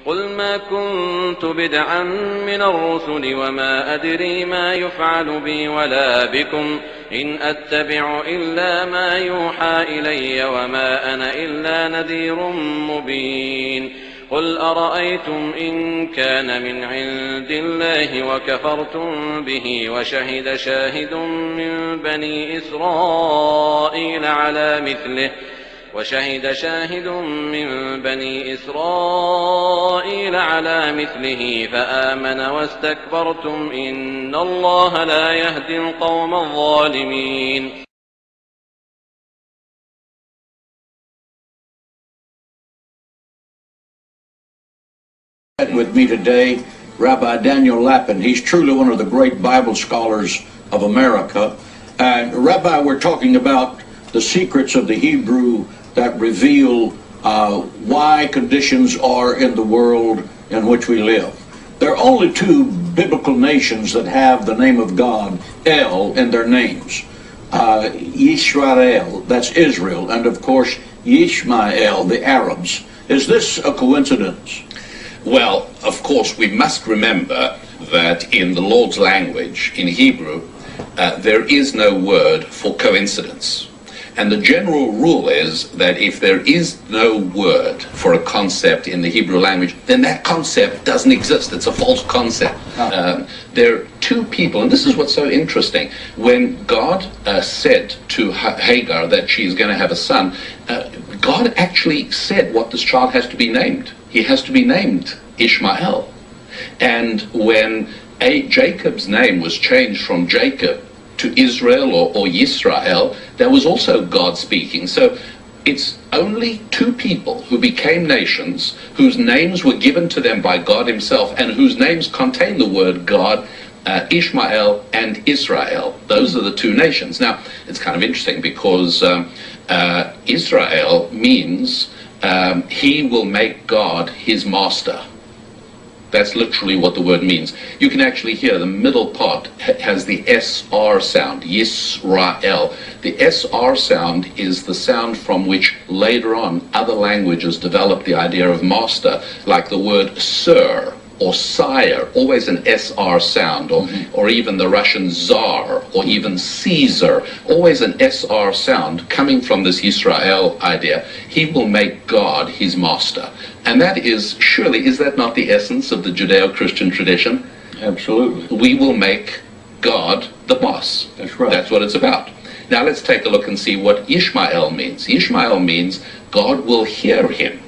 قل ما كنت بدعا من الرسل وما أدري ما يفعل بي ولا بكم إن أتبع إلا ما يوحى إلي وما أنا إلا نذير مبين قل أرأيتم إن كان من عند الله وكفرتم به وشهد شاهد من بني إسرائيل على مثله فآمن واستكبرتم إن الله لا يهدي القوم الظالمين. With me today, Rabbi Daniel Lapin. He's truly one of the great Bible scholars of America. And Rabbi, we're talking about the secrets of the Hebrew that reveal why conditions are in the world in which we live. There are only two biblical nations that have the name of God, El, in their names. Yisrael, that's Israel, and of course Yishmael, the Arabs. Is this a coincidence? Well, of course, we must remember that in the Lord's language, in Hebrew, there is no word for coincidence. And the general rule is that if there is no word for a concept in the Hebrew language, then that concept doesn't exist. It's a false concept. There are two people, and this is what's so interesting. When God said to Hagar that she's going to have a son, God actually said what this child has to be named. He has to be named Ishmael. And when Jacob's name was changed from Jacob to Israel or Yisrael, that was also God speaking. So it's only two people who became nations, whose names were given to them by God himself, and whose names contain the word God, Ishmael and Israel. Those are the two nations. Now, it's kind of interesting because Israel means he will make God his master. That's literally what the word means. You can actually hear the middle part has the SR sound, Yisrael. The SR sound is the sound from which later on other languages developed the idea of master, like the word sir or sire, always an SR sound, or even the Russian Tsar, or even Caesar, always an SR sound coming from this Yisrael idea. He will make God his master. And that is, surely, is that not the essence of the Judeo-Christian tradition? Absolutely. We will make God the boss. That's right. That's what it's about. Now let's take a look and see what Ishmael means. Ishmael means God will hear him.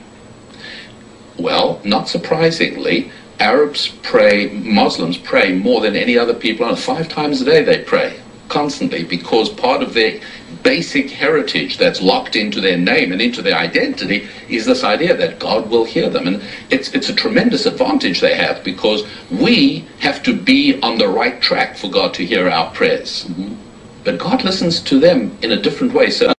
Well, not surprisingly, Arabs pray, Muslims pray more than any other people. 5 times a day they pray, constantly, because part of their basic heritage that's locked into their name and into their identity is this idea that God will hear them. And it's a tremendous advantage they have, because we have to be on the right track for God to hear our prayers. But God listens to them in a different way. So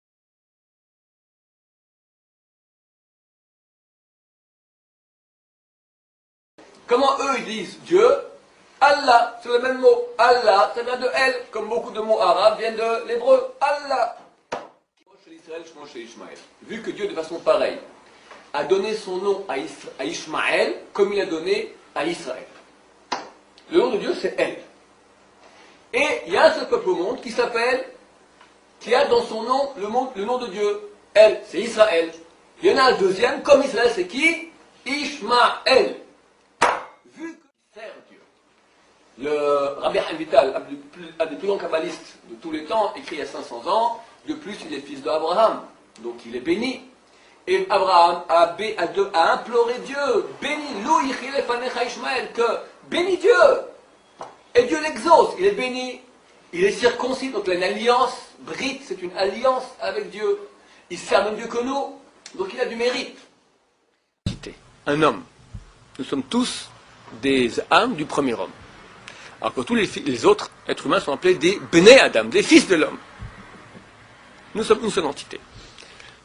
comment eux ils disent Dieu? Allah, c'est le même mot. Allah, ça vient de El, comme beaucoup de mots arabes viennent de l'hébreu. Allah. Chez l'Israël, chez Ishmaël. Vu que Dieu, de façon pareille, a donné son nom à Ishmaël, comme il a donné à Israël. Le nom de Dieu, c'est El. Et il y a un seul peuple au monde qui s'appelle, qui a dans son nom le nom de Dieu. El, c'est Israël. Il y en a un deuxième, comme Israël, c'est qui? Ishmaël. Vu qu'il sert Dieu. Le Rabbi Vital, un des plus grands kabbalistes de tous les temps, écrit il y a 500 ans, de plus il est fils d'Abraham, donc il est béni. Et Abraham a imploré Dieu, bénis, Lou Yichile Fanecha Ishmaël, que bénis Dieu. Et Dieu l'exauce, il est béni, il est circoncis, donc il a une alliance, Brit, c'est une alliance avec Dieu. Il sert même Dieu que nous, donc il a du mérite. Un homme. Nous sommes tous des âmes du premier homme. Alors que tous les autres êtres humains sont appelés des Bnei Adam, des fils de l'homme. Nous sommes une seule entité.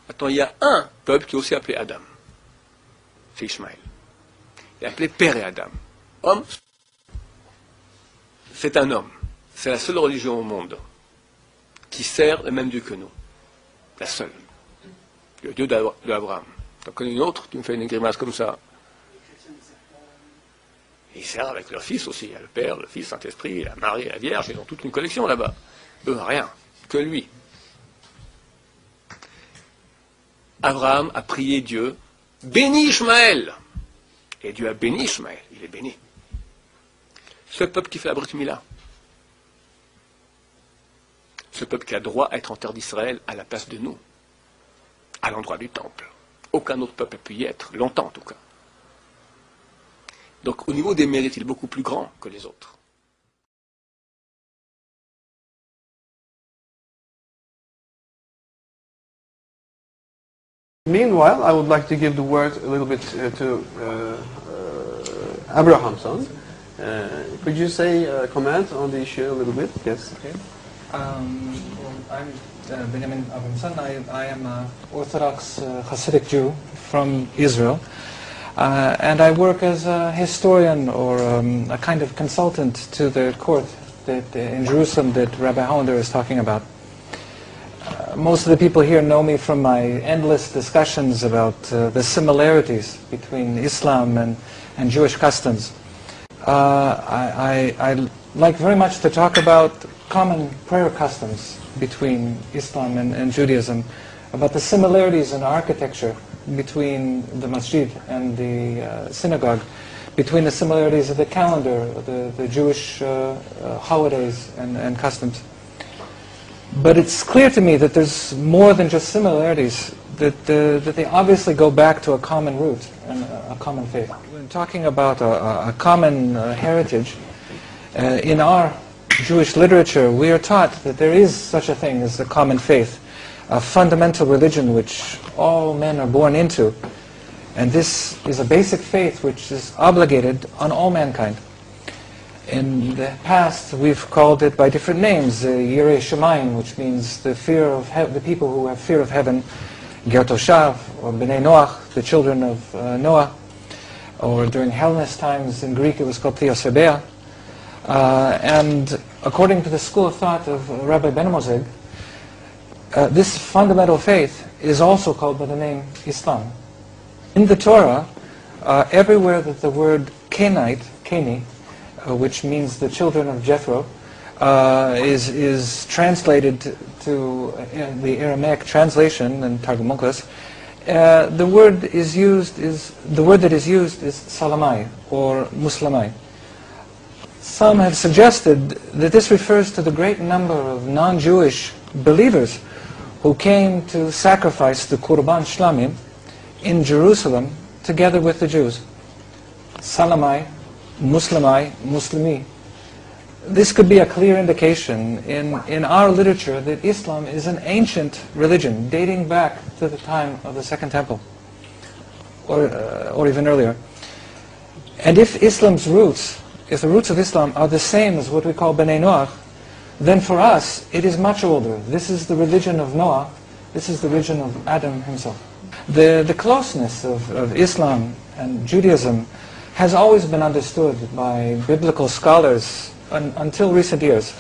Maintenant, il y a un peuple qui est aussi appelé Adam. C'est Ishmaël. Il est appelé Père et Adam. Homme, c'est un homme. C'est la seule religion au monde qui sert le même Dieu que nous. La seule. Le Dieu d'Abraham. Tu en connais une autre? Tu me fais une grimace comme ça. Ils servent avec leur fils aussi. Il y a le Père, le Fils, Saint-Esprit, la Marie, la Vierge. Ils ont toute une collection là-bas. Eux, rien. Que lui. Abraham a prié Dieu, bénis Ishmaël. Et Dieu a béni Ishmaël. Il est béni. Ce peuple qui fait la Brit Mila. Ce peuple qui a droit à être en terre d'Israël à la place de nous. À l'endroit du temple. Aucun autre peuple a pu y être. Longtemps en tout cas. Donc au niveau des mérites, il est beaucoup plus grand que les autres. Meanwhile, I would like to give the word a little bit to Abraham's son. Could you say comment on the issue a little bit? Yes. Okay. Well, I'm Benjamin Avouent. I am an Orthodox Hasidic Jew from Israel. And I work as a historian or a kind of consultant to the court that, in Jerusalem that Rabbi Hollander is talking about. Most of the people here know me from my endless discussions about the similarities between Islam and Jewish customs. I like very much to talk about common prayer customs between Islam and Judaism, about the similarities in architecture between the masjid and the synagogue, between the similarities of the calendar, the Jewish holidays and customs. But it's clear to me that there's more than just similarities, that they obviously go back to a common root and a common faith. When talking about a common heritage, in our Jewish literature we are taught that there is such a thing as a common faith, a fundamental religion which all men are born into. And this is a basic faith which is obligated on all mankind. In the past, we've called it by different names, Yirei Shamayim, which means the fear of the people who have fear of heaven, Ger Toshav, or Bnei Noach, the children of Noah, or during Hellenist times in Greek it was called Theosebea. And according to the school of thought of Rabbi Ben Moseg, this fundamental faith is also called by the name Islam. In the Torah, everywhere that the word Kenite, Keni, which means the children of Jethro, is translated to the Aramaic translation in Targum Onkelos, the word that is used is Salamai or Muslamai. Some have suggested that this refers to the great number of non-Jewish believers who came to sacrifice the Qurban Shlamim in Jerusalem together with the Jews. Salamai, Muslimai, Muslimi. This could be a clear indication in our literature that Islam is an ancient religion dating back to the time of the Second Temple, or even earlier. And if Islam's roots, if the roots of Islam are the same as what we call Bnei Noach, then for us it is much older. This is the religion of Noah. This is the religion of Adam himself. The closeness of Islam and Judaism has always been understood by biblical scholars until recent years.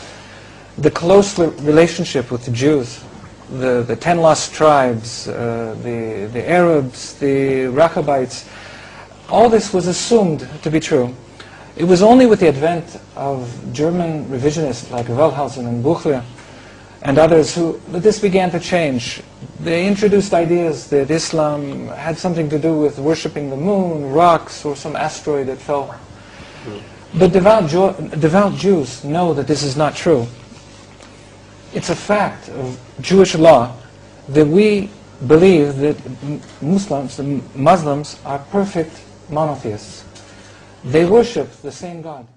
The close relationship with the Jews, the 10 lost tribes, the Arabs, the Rechabites, all this was assumed to be true. It was only with the advent of German revisionists like Wellhausen and Buchler and others that this began to change. They introduced ideas that Islam had something to do with worshipping the moon, rocks, or some asteroid that fell. But devout Jews know that this is not true. It's a fact of Jewish law that we believe that Muslims are perfect monotheists. They worship the same God.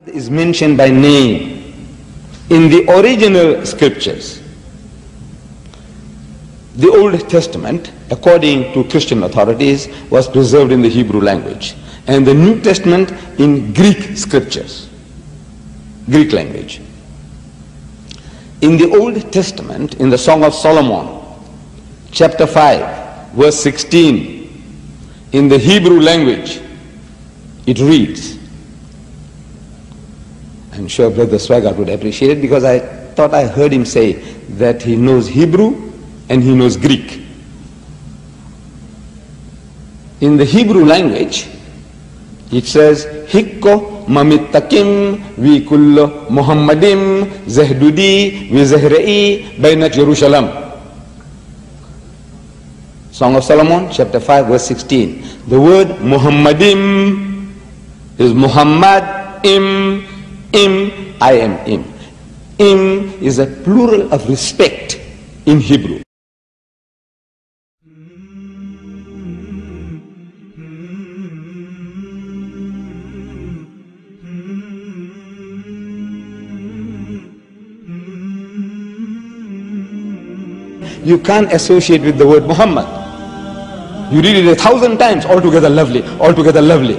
Is mentioned by name in the original scriptures. The Old Testament, according to Christian authorities, was preserved in the Hebrew language, and the New Testament in Greek scriptures, Greek language. In the Old Testament, in the Song of Solomon, chapter 5, verse 16, in the Hebrew language, it reads, I'm sure Brother Swaggart would appreciate it, because I thought I heard him say that he knows Hebrew and he knows Greek. In the Hebrew language, it says, Hikko mamittakim vi kullo Muhammadim zahdudi vi zahrei baina Jerusalem. Song of Solomon, chapter 5, verse 16. The word Muhammadim is Muhammad, im, I am im. Im is a plural of respect in Hebrew. You can't associate with the word Muhammad. You read it 1,000 times, altogether lovely, altogether lovely.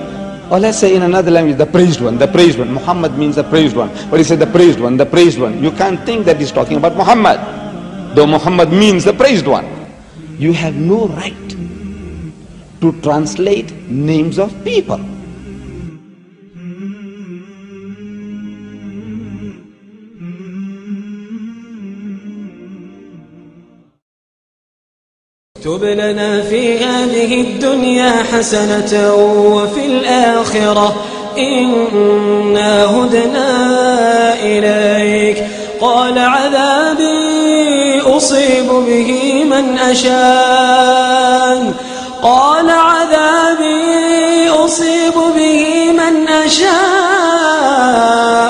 Or let's say in another language, the praised one, the praised one. Muhammad means the praised one. But he said the praised one, the praised one. You can't think that he's talking about Muhammad, though Muhammad means the praised one. You have no right to translate names of people. اكتب لنا في هذه الدنيا حسنة وفي الآخرة إنا هدنا إليك. قال عذابي أصيب به من أشاء. قال عذابي أصيب به من أشاء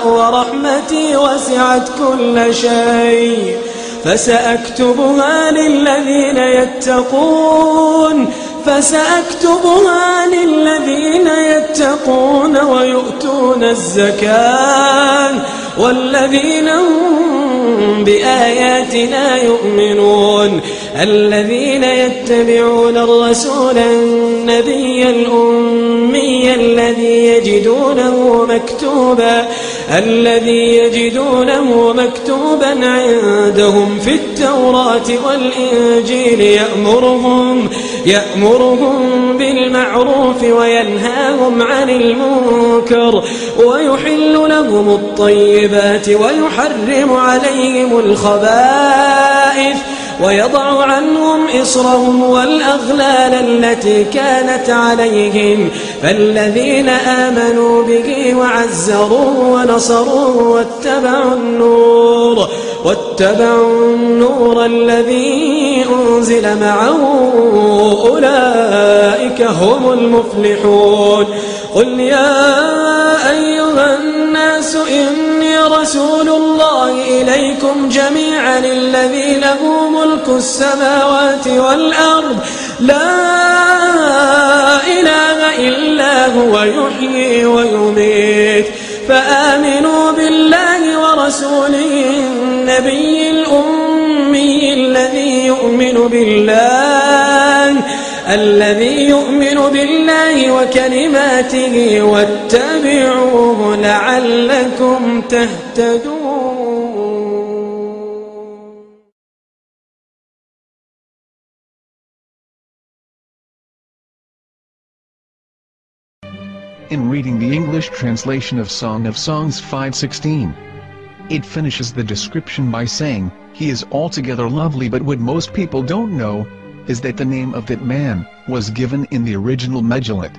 ورحمتي وسعت كل شيء فسأكتبها للذين يتقون. فسأكتبها للذين يتقون ويؤتون الزكاة والذين هم بآياتنا يؤمنون. الذين يتبعون الرسول النبي الأمي الذي يجدونه مكتوبا عندهم في التوراة والإنجيل يأمرهم بالمعروف وينهاهم عن المنكر ويحل لهم الطيبات ويحرم عليهم الخبائث ويضع عنهم إصرهم والأغلال التي كانت عليهم. فالذين آمنوا به وعزروه ونصروه واتبعوا النور الذي أنزل معه أولئك هم المفلحون. قل يا أيها الناس إني رسول الله إليكم جميعا الذي له ملك السماوات والأرض لا إله إلا هو يحيي ويميت. فآمنوا بالله ورسوله النبي الأمي الذي يؤمن بالله وكلماته واتبعوه لعلكم تهتدون. In reading the English translation of Song of Songs 5:16, it finishes the description by saying, "He is altogether lovely," but what most people don't know is that the name of that man was given in the original Megillah.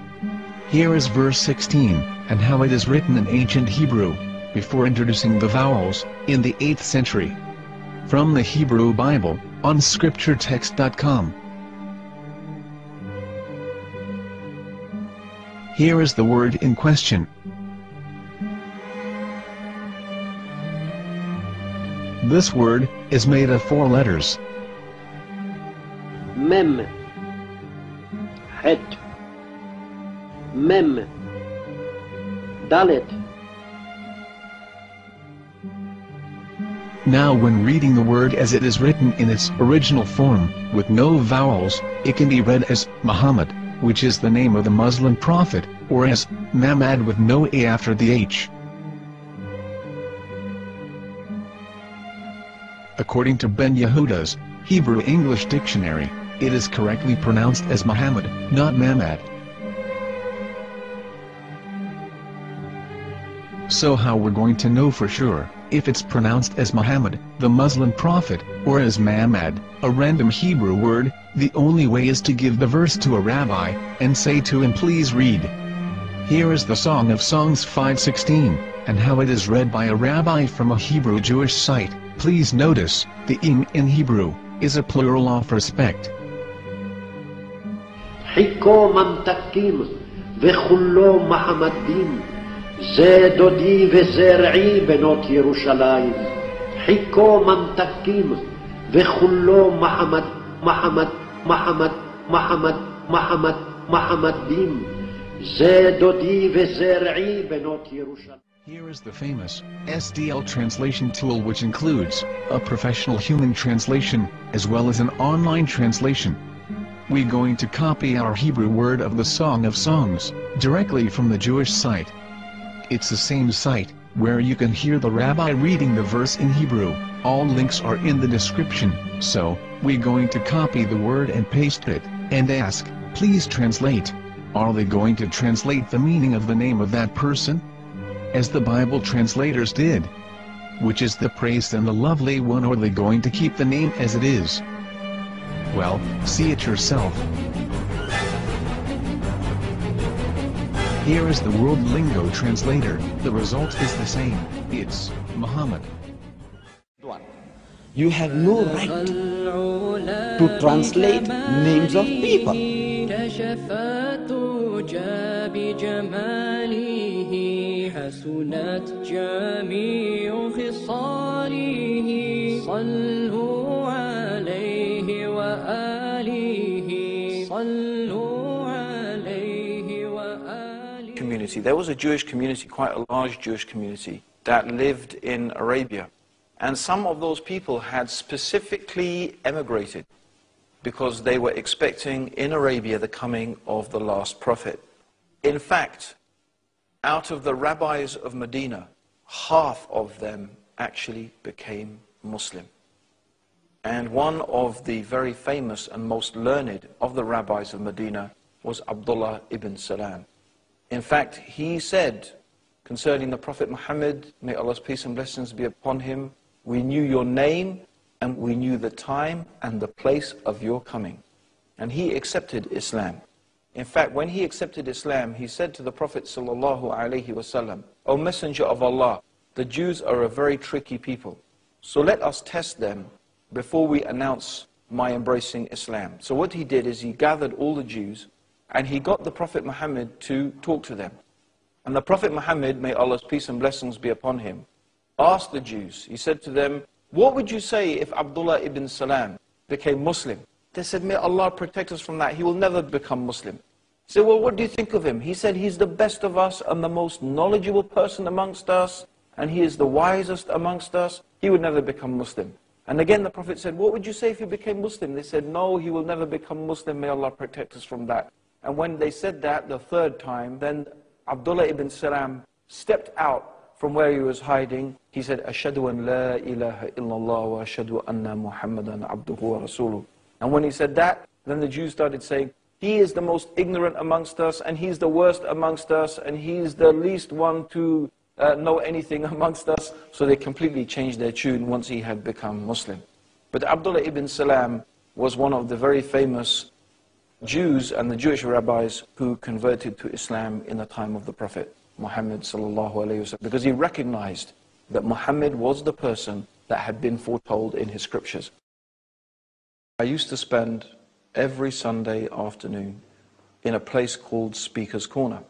Here is verse 16, and how it is written in ancient Hebrew, before introducing the vowels, in the 8th century. From the Hebrew Bible, on scripturetext.com. Here is the word in question. This word is made of 4 letters. Mem, Het, Mem, Dalet. Now when reading the word as it is written in its original form, with no vowels, it can be read as Muhammad, which is the name of the Muslim prophet, or as Mamad with no A after the H. According to Ben Yehuda's Hebrew English Dictionary, it is correctly pronounced as Muhammad, not Mamad. So how we're going to know for sure if it's pronounced as Muhammad, the Muslim prophet, or as Mamad, a random Hebrew word? The only way is to give the verse to a rabbi and say to him, please read. Here is the Song of Songs 5:16, and how it is read by a rabbi from a Hebrew Jewish site. Please notice, the im in Hebrew is a plural of respect. חיכו ממתקים וכולו מחמדים, זה דודי וזרעי בנות ירושלים. חיכו ממתקים וכולו מחמדים, זה דודי וזרעי בנות ירושלים. Here is the famous SDL translation tool, which includes a professional human translation as well as an online translation. We're going to copy our Hebrew word of the Song of Songs directly from the Jewish site. It's the same site where you can hear the rabbi reading the verse in Hebrew. All links are in the description, so we're going to copy the word and paste it and ask, please translate. Are they going to translate the meaning of the name of that person, as the Bible translators did? Which is the praised and the lovely one, or are they going to keep the name as it is? Well, see it yourself. Here is the World Lingo Translator. The result is the same. It's Muhammad. You have no right to translate names of people. حسنت جميع خصاله صلوا عليه وآله صلوا عليه وآله. Community. There was a Jewish community, quite a large Jewish community, that lived in Arabia. And some of those people had specifically emigrated because they were expecting in Arabia the coming of the last prophet. In fact, out of the rabbis of Medina, half of them actually became Muslim. And one of the very famous and most learned of the rabbis of Medina was Abdullah ibn Salam. In fact, he said concerning the Prophet Muhammad, may Allah's peace and blessings be upon him, we knew your name and we knew the time and the place of your coming. And he accepted Islam. In fact, when he accepted Islam, he said to the Prophet ﷺ, O Messenger of Allah, the Jews are a very tricky people. So let us test them before we announce my embracing Islam. So what he did is he gathered all the Jews and he got the Prophet Muhammad to talk to them. And the Prophet Muhammad, may Allah's peace and blessings be upon him, asked the Jews, he said to them, what would you say if Abdullah ibn Salam became Muslim? They said, may Allah protect us from that. He will never become Muslim. He said, well, what do you think of him? He said, he's the best of us and the most knowledgeable person amongst us, and he is the wisest amongst us. He would never become Muslim. And again, the Prophet said, what would you say if he became Muslim? They said, no, he will never become Muslim. May Allah protect us from that. And when they said that the third time, then Abdullah ibn Salam stepped out from where he was hiding. He said, Ashhadu an la ilaha illallah wa ashhadu anna Muhammadan abduhu wa rasuluh. And when he said that, then the Jews started saying, he is the most ignorant amongst us, and he's the worst amongst us, and he's the least one to know anything amongst us. So they completely changed their tune once he had become Muslim. But Abdullah ibn Salam was one of the very famous Jews and the Jewish rabbis who converted to Islam in the time of the Prophet Muhammad sallallahu alayhi wasallam, because he recognized that Muhammad was the person that had been foretold in his scriptures. I used to spend every Sunday afternoon in a place called Speaker's Corner.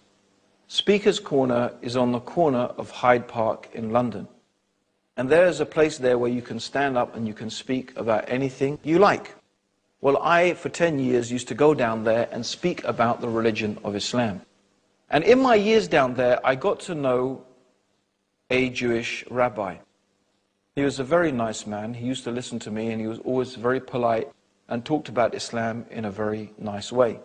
Speaker's Corner is on the corner of Hyde Park in London. And there is a place there where you can stand up and you can speak about anything you like. Well, I, for 10 years, used to go down there and speak about the religion of Islam. And in my years down there, I got to know a Jewish rabbi. He was a very nice man. He used to listen to me, and he was always very polite and talked about Islam in a very nice way.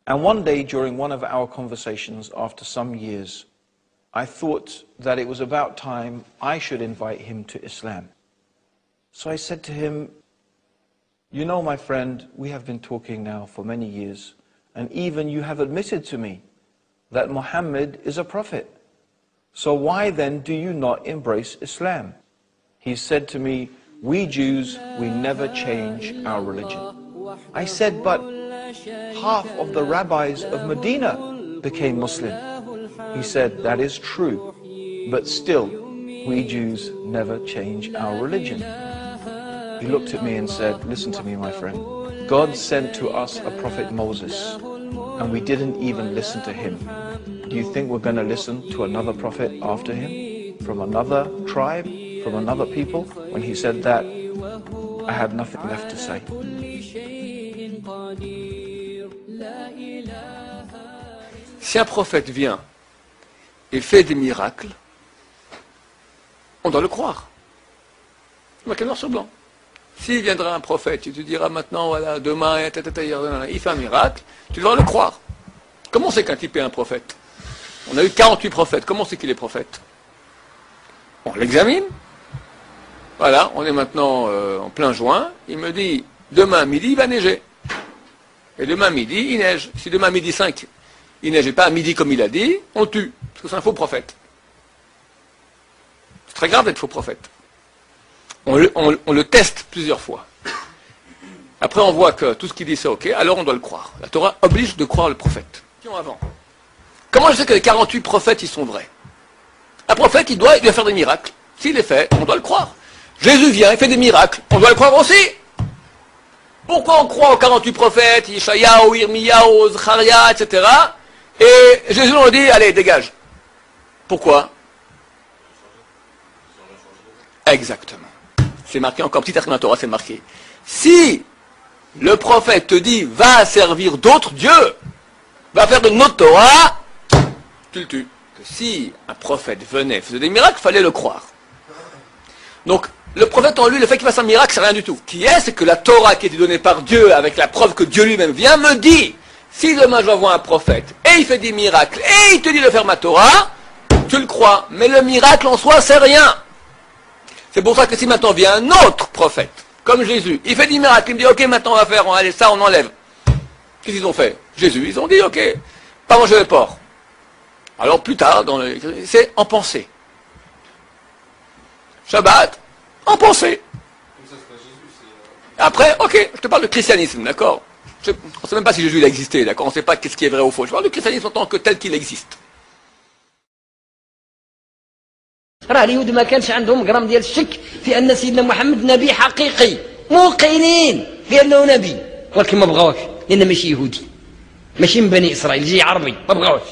And one day during one of our conversations after some years, I thought that it was about time I should invite him to Islam. So I said to him, you know, my friend, we have been talking now for many years, and even you have admitted to me that Muhammad is a prophet. So why then do you not embrace Islam? He said to me, we Jews, we never change our religion. I said, but half of the rabbis of Medina became Muslim. He said, that is true, but still, we Jews never change our religion. He looked at me and said, listen to me, my friend. God sent to us a prophet Moses, and we didn't even listen to him. Do you think we're going to listen to another prophet after him? From another tribe? From another people? When he said that, I had nothing left to say. Si un prophète vient et fait des miracles, on doit le croire. Il marqué noir sur blanc. S'il viendra un prophète, tu te diras maintenant, voilà, demain, il fait un miracle, tu dois le croire. Comment c'est qu'un type est un prophète? On a eu 48 prophètes, comment c'est qu'il est prophète? On l'examine. Voilà, on est maintenant en plein juin, il me dit, demain midi, il va neiger. Et demain midi, il neige. Si demain midi 5, il neigeait pas à midi comme il a dit, on le tue, parce que c'est un faux prophète. C'est très grave d'être faux prophète. On le teste plusieurs fois. Après, on voit que tout ce qu'il dit, c'est OK, alors on doit le croire. La Torah oblige de croire le prophète. Avant. Comment je sais que les 48 prophètes, ils sont vrais? Un prophète, il doit faire des miracles. S'il les fait, on doit le croire. Jésus vient, il fait des miracles, on doit le croire aussi. Pourquoi on croit aux 48 prophètes, Ishayahu, Irmiyahu, Zacharia, etc. Et Jésus, on dit, allez, dégage. Pourquoi? Exactement. C'est marqué encore, petit article dans la Torah, c'est marqué. Si le prophète te dit, va servir d'autres dieux, va faire une autre Torah, tu le tues. Si un prophète venait, faisait des miracles, il fallait le croire. Donc, le prophète en lui, le fait qu'il fasse un miracle, c'est rien du tout. Ce qui est, c'est que la Torah qui a été donnée par Dieu, avec la preuve que Dieu lui-même vient, me dit, si demain je vois un prophète, et il fait des miracles, et il te dit de faire ma Torah, tu le crois. Mais le miracle en soi, c'est rien. C'est pour ça que si maintenant vient un autre prophète, comme Jésus, il fait des miracles, il me dit, ok, maintenant on va faire, allez, ça on enlève. Qu'est-ce qu'ils ont fait? Jésus, ils ont dit, ok, pas manger le porc. Alors plus tard, c'est en pensée. Shabbat, en pensée. Après, ok, je te parle de christianisme, d'accord? On ne sait même pas si Jésus il a existé, d'accord? On ne sait pas qu'est-ce qui est vrai ou faux. Je parle du christianisme en tant que tel qu'il existe. راه اليهود ما كانش عندهم غرام ديال الشك في ان سيدنا محمد نبي حقيقي موقنين بانه نبي ولكن ما بغاوش لان ماشي يهودي ماشي من بني اسرائيل جاي عربي ما بغاوش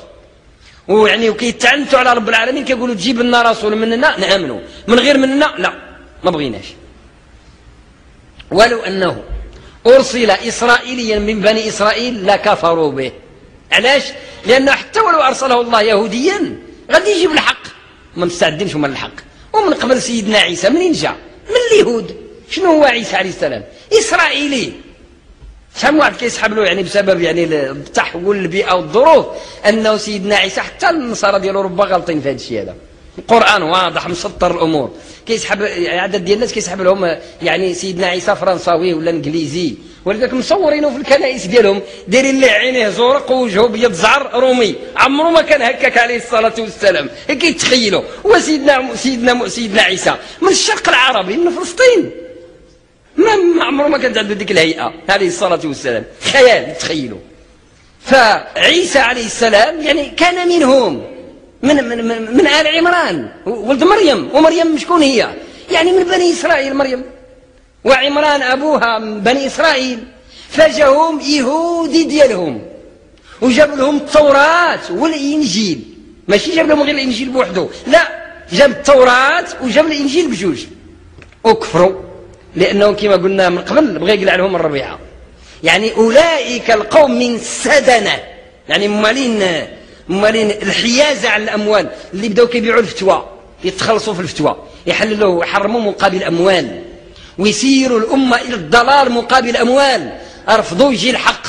ويعني وكيتعنتوا على رب العالمين كيقولوا تجيب لنا رسول مننا نامنوا من غير مننا لا ما بغيناش ولو انه ارسل اسرائيليا من بني اسرائيل لكفروا به علاش؟ لانه حتى ولو ارسله الله يهوديا غادي يجيب الحق ما مستعدينش هما للحق ومن قبل سيدنا عيسى منين جا؟ من اليهود شنو هو عيسى عليه السلام؟ اسرائيلي شحال من واحد كيسحب له يعني بسبب يعني التحول البيئه والظروف انه سيدنا عيسى حتى النصارى ديالو ربما غالطين في هذا الشيء هذا القران واضح مسطر الامور كيسحب عدد ديال الناس كيسحب لهم يعني سيدنا عيسى فرنساوي ولا انجليزي ولذلك مصورينه في الكنائس ديالهم دايرين ليه عينيه زرق ووجهه ابيض زعر رومي عمره ما كان هكاك عليه الصلاه والسلام كيتخيلوا هو سيدنا عيسى من الشرق العربي من فلسطين ما عمره ما كانت عنده ديك الهيئه عليه الصلاه والسلام خيال تخيلوا فعيسى عليه السلام يعني كان منهم من آل عمران ولد مريم ومريم شكون هي يعني من بني إسرائيل مريم وعمران أبوها من بني إسرائيل فجاهم يهودي ديالهم وجاب لهم التوراة والإنجيل ماشي جاب لهم غير الإنجيل بوحده لا جاب التوراة وجاب الإنجيل بجوج وكفروا لأنه كما قلنا من قبل بغى يقلع لهم الربيعة يعني أولئك القوم من سدنة يعني مالين الحيازة على الأموال اللي بداو كيبيعوا الفتوى يتخلصوا في الفتوى يحللوا ويحرموا مقابل أموال ويسيروا الأمة إلى الضلال مقابل أموال رفضوا يجي الحق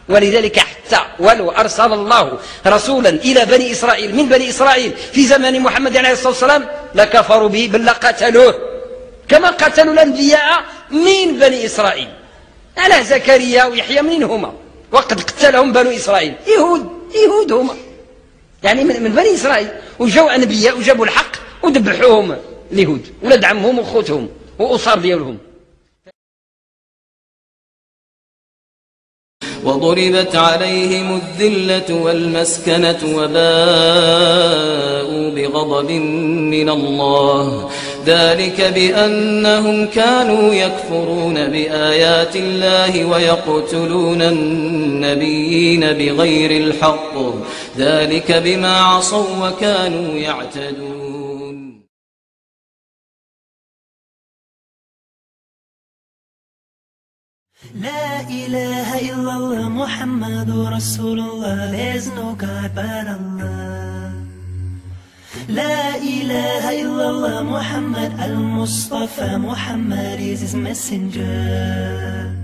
ولذلك حتى ولو أرسل الله رسولا إلى بني إسرائيل من بني إسرائيل في زمان محمد عليه الصلاة والسلام لكفروا به بل قتلوه كما قتلوا الأنبياء من بني إسرائيل على زكريا ويحيى منين هما وقد قتلهم بنو إسرائيل يهود هما يعني من بني إسرائيل، وجاو أنبياء وجابوا الحق ودبحوهم اليهود ولاد عمهم وخوتهم وأسر ديالهم. وضربت عليهم الذلة والمسكنة وباءوا بغضب من الله ذلك بأنهم كانوا يكفرون بآيات الله ويقتلون النبيين بغير الحق ذلك بما عصوا وكانوا يعتدون. لا إله إلا الله محمد رسول الله. There's no God but Allah. لا إله إلا الله محمد المصطفى. Muhammad is his messenger.